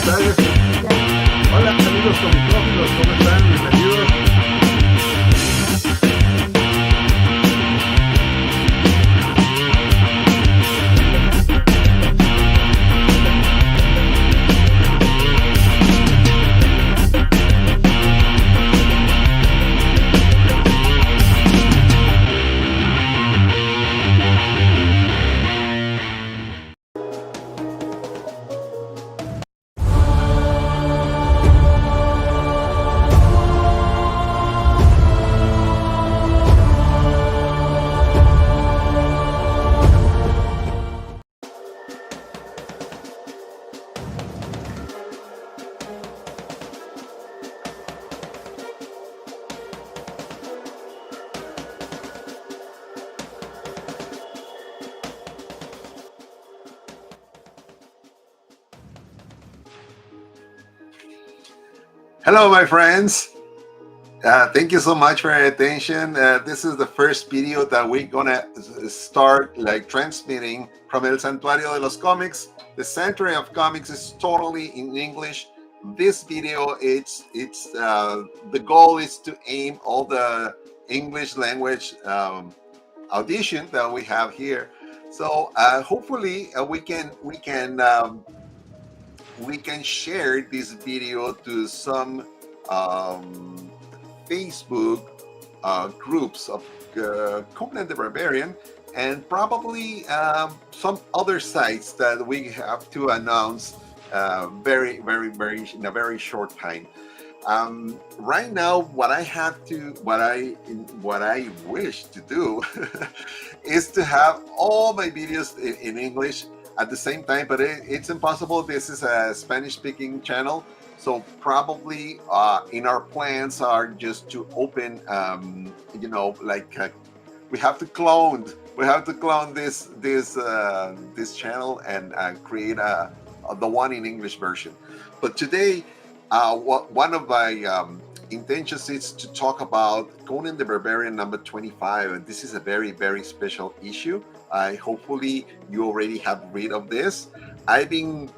Gracias. Hola amigos comicófilos, ¿cómo están? Bienvenidos. Hello, my friends. Thank you so much for your attention. This is the first video that we're gonna start like transmitting from El Santuario de los Comics. The Sanctuary of Comics is totally in English. This video, the goal is to aim all the English language audition that we have here. So hopefully we can share this video to some Facebook groups of Conan the Barbarian, and probably some other sites that we have to announce very in a very short time. Right now, what I wish to do is to have all my videos in English at the same time, but it's impossible. This is a Spanish-speaking channel, so probably in our plans are just to open, we have to clone this channel and create the one in English version. But today, one of my intentions is to talk about Conan the Barbarian number 25, and this is a very special issue. Hopefully you already have read of this. I've been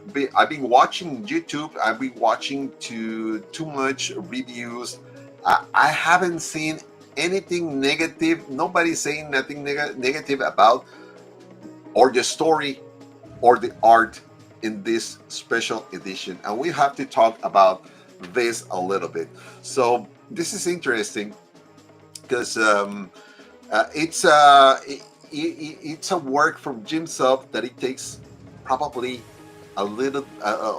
watching YouTube. I've been watching too much reviews. I haven't seen anything negative. Nobody's saying nothing negative about or the story or the art in this special edition, and we have to talk about this a little bit. So this is interesting because it's a work from Jim Sub that it takes probably a little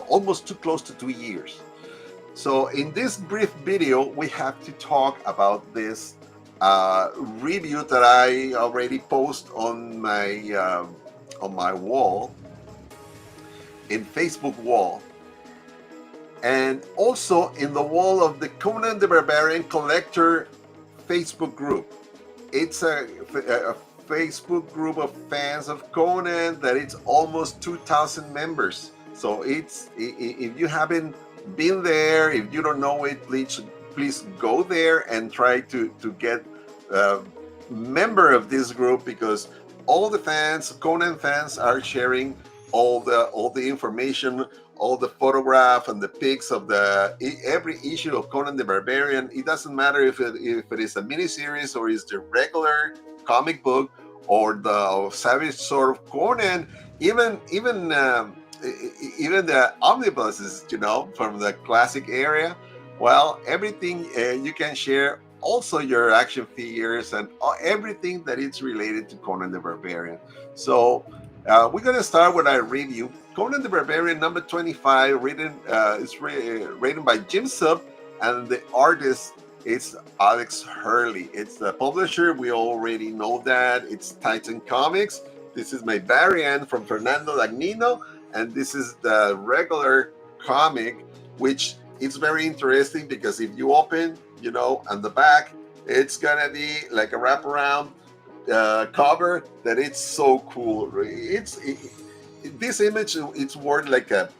almost too close to 2 years. So in this brief video we have to talk about this review that I already post on my wall, in Facebook wall, and also in the wall of the Conan the Barbarian Collector Facebook group. It's a Facebook group of fans of Conan that it's almost 2,000 members. So if you haven't been there, if you don't know it, please go there and try to get a member of this group, because all the fans, Conan fans, are sharing all the information, all the photograph and the pics of every issue of Conan the Barbarian. It doesn't matter if it is a miniseries or is the regular comic book or the Savage Sword of Conan, even the omnibuses, from the classic area. Well, everything you can share. Also your action figures and everything that is related to Conan the Barbarian. So we're going to start with our review. Conan the Barbarian number 25, written by Jim Sub, and the artist is Alex Hurley. It's the publisher. We already know that. It's Titan Comics. This is my variant from Fernando Dagnino, and this is the regular comic, which is very interesting because if you open, on the back, it's gonna be like a wraparound cover that it's so cool. This image, it's worth like it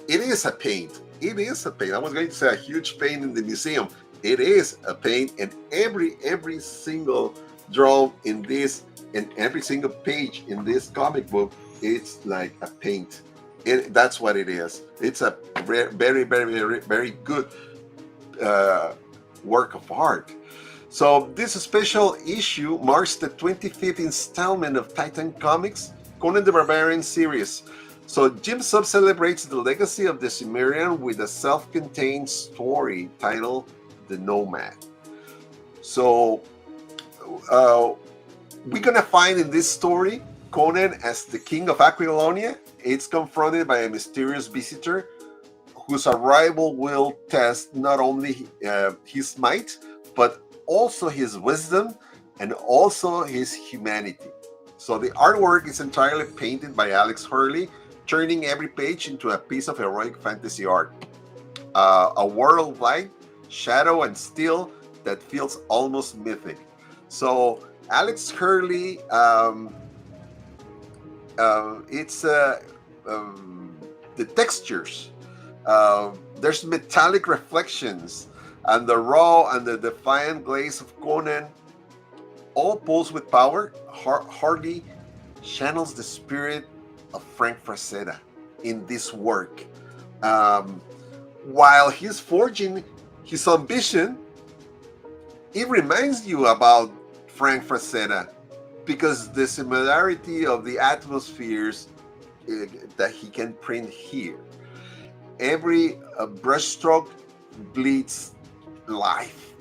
is a paint. It is a paint. I was going to say a huge paint in the museum. It is a paint, and every single drawing in this, and every single page in this comic book, it's like a paint. That's what it is. It's a very, very, very good uh, work of art. So this special issue marks the 25th installment of Titan Comics Conan the Barbarian series. So Jim Sub celebrates the legacy of the Cimmerian with a self-contained story titled The Nomad. So we're gonna find in this story Conan as the King of Aquilonia. It's confronted by a mysterious visitor whose arrival will test not only his might, but also his wisdom and also his humanity. So the artwork is entirely painted by Alex Hurley, turning every page into a piece of heroic fantasy art. A world of light, shadow, and steel that feels almost mythic. So Alex Hurley, it's the textures. There's metallic reflections, and the raw and the defiant glaze of Conan, all pulsed with power. Harley channels the spirit of Frank Frazetta in this work. While he's forging his ambition, it reminds you about Frank Frazetta because the similarity of the atmospheres that he can print here. Every brushstroke bleeds life,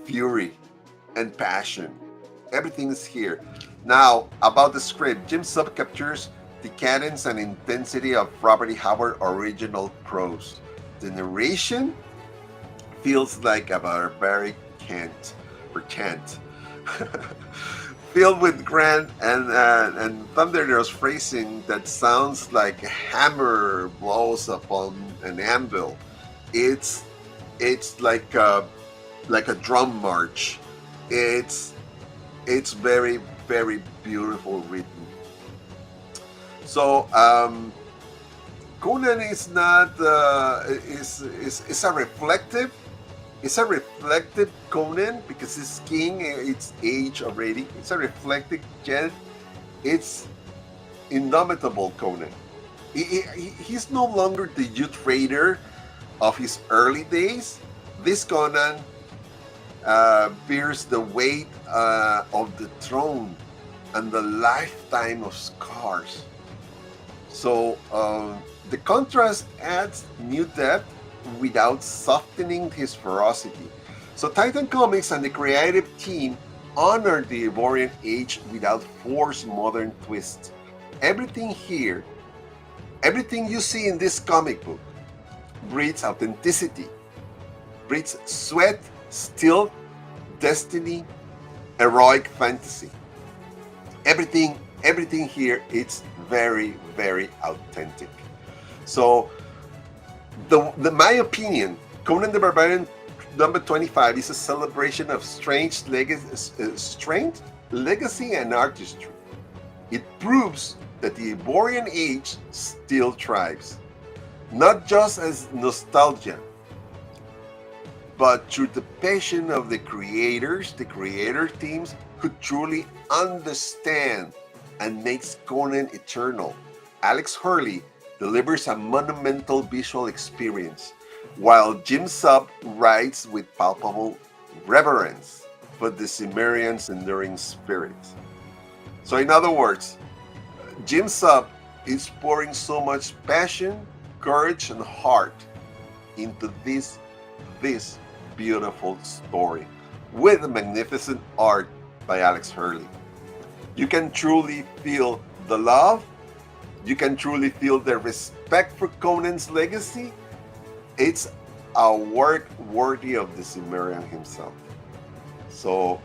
fury, and passion. Everything is here. Now, about the script, Jim Sub captures the cadence and intensity of Robert E. Howard original prose. The narration feels like a barbaric chant, filled with grand and thunderous phrasing that sounds like a hammer blows upon an anvil. It's like a drum march. It's very, very beautiful written. So Conan is not is a reflective. It's a reflective Conan because it's king. It's age already. It's a reflective yet it's indomitable Conan. He's no longer the youth raider of his early days. This Conan bears the weight of the throne and the lifetime of scars. So the contrast adds new depth without softening his ferocity. So Titan Comics and the creative team honor the Barbarian age without forced modern twists. Everything here, everything you see in this comic book breeds authenticity, breeds sweat, steel, destiny, heroic fantasy. Everything here, it's very, very authentic. So my opinion, Conan the Barbarian number 25 is a celebration of strength, legacy, and artistry. It proves that the Barbarian age still thrives, not just as nostalgia, but through the passion of the creators, the creator teams who truly understand and makes Conan eternal. Alex Hurley delivers a monumental visual experience, while Jim Sub writes with palpable reverence for the Cimmerian's enduring spirit. So in other words, Jim Sub is pouring so much passion, courage, and heart into this beautiful story with magnificent art by Alex Hurley. You can truly feel the love. You can truly feel the respect for Conan's legacy. It's a work worthy of the Cimmerian himself. So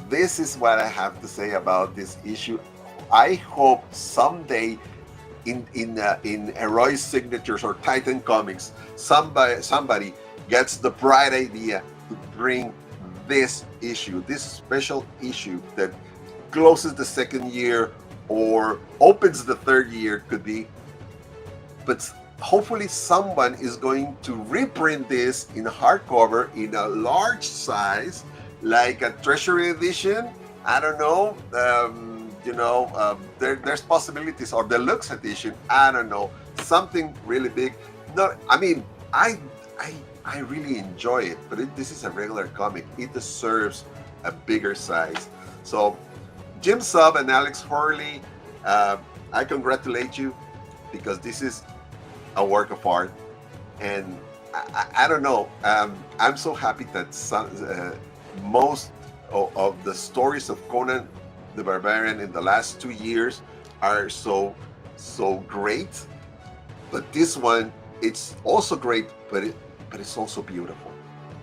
this is what I have to say about this issue. I hope someday in Heroic Signatures or Titan Comics, somebody gets the bright idea to bring this issue, this special issue that closes the second year or opens the third year, could be. But hopefully someone is going to reprint this in hardcover in a large size, like a treasury edition. I don't know. There's possibilities, or deluxe edition. I don't know. something really big. No, I mean, I I I really enjoy it, but this is a regular comic. It deserves a bigger size. So Jim Sub and Alex Hurley, uh, I congratulate you because this is a work of art, and I don't know. I'm so happy that most of the stories of Conan the Barbarian in the last 2 years are so great. But this one, it's also great, but it's also beautiful.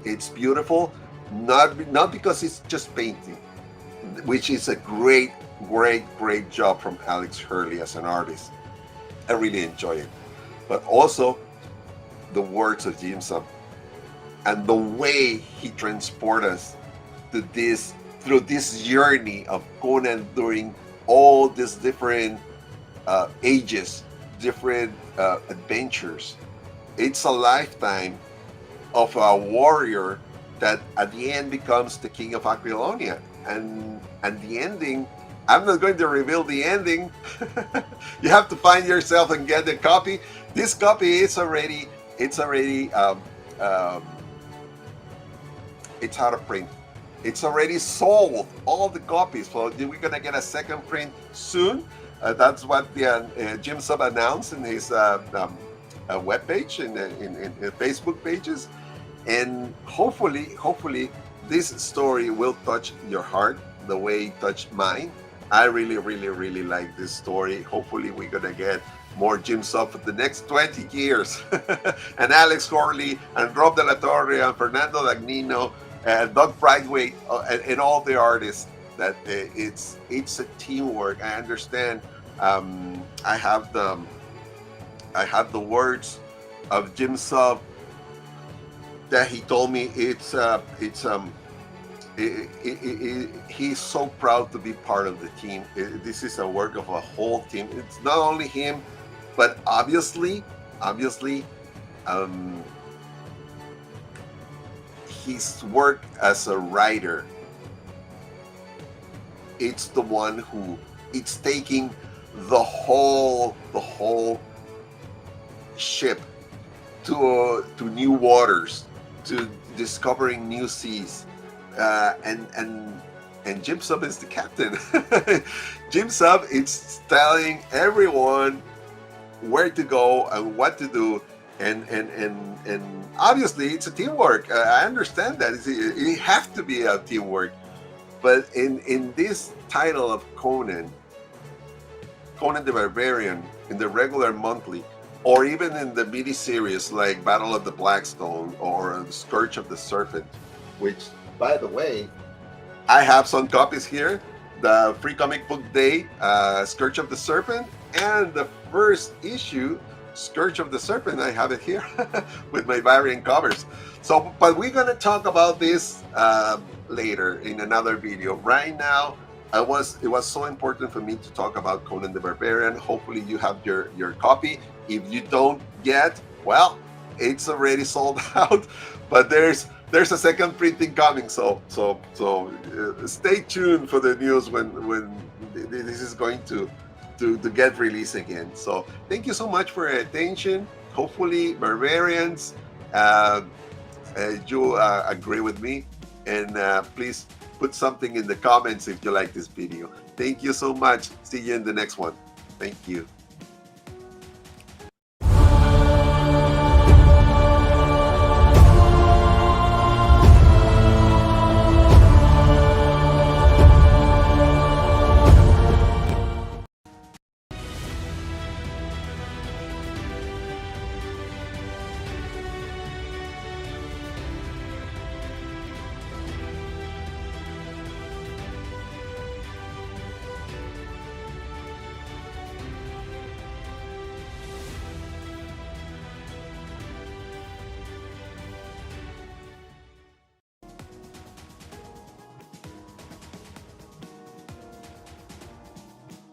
It's beautiful, not because it's just painting, which is a great job from Alex Hurley as an artist. I really enjoy it, but also the words of Jim Sub and the way he transports us to this through this journey of Conan during all these different ages, different adventures. It's a lifetime of a warrior that at the end becomes the King of Aquilonia, and the ending. I'm not going to reveal the ending. You have to find yourself and get the copy. This copy is already um, it's out of print. It's already sold, all the copies. So we're gonna get a second print soon. That's what the Jim Sub announced in his webpage in Facebook pages, and hopefully this story will touch your heart the way it touched mine. I really like this story. Hopefully we're gonna get more Jim Sub for the next 20 years. And Alex Horley and Rob De La Torre and Fernando Dagnino and Doug Brightway and all the artists. That it's a teamwork. I understand. I have the words of Jim Sub that he told me. He's so proud to be part of the team. This is a work of a whole team. It's not only him, but obviously, um, his work as a writer. It's the one who it's taking the whole ship to new waters, to discovering new seas. And Jim Sub is the captain. Jim Sub is telling everyone where to go and what to do, and obviously it's a teamwork. I understand that it has to be a teamwork, but in this title of Conan the Barbarian, in the regular monthly, or even in the mini series like Battle of the Blackstone or Scourge of the Serpent, which, by the way, I have some copies here. The Free Comic Book Day, Scourge of the Serpent, and the first issue, Scourge of the Serpent. I have it here with my variant covers. So, but we're gonna talk about this later in another video. Right now, it was so important for me to talk about Conan the Barbarian. Hopefully, you have your copy. If you don't yet, well, it's already sold out. But there's a second printing coming, so stay tuned for the news when this is going to get released again. So thank you so much for your attention. Hopefully, Barbarians, you agree with me, and please put something in the comments if you like this video. Thank you so much. See you in the next one. Thank you.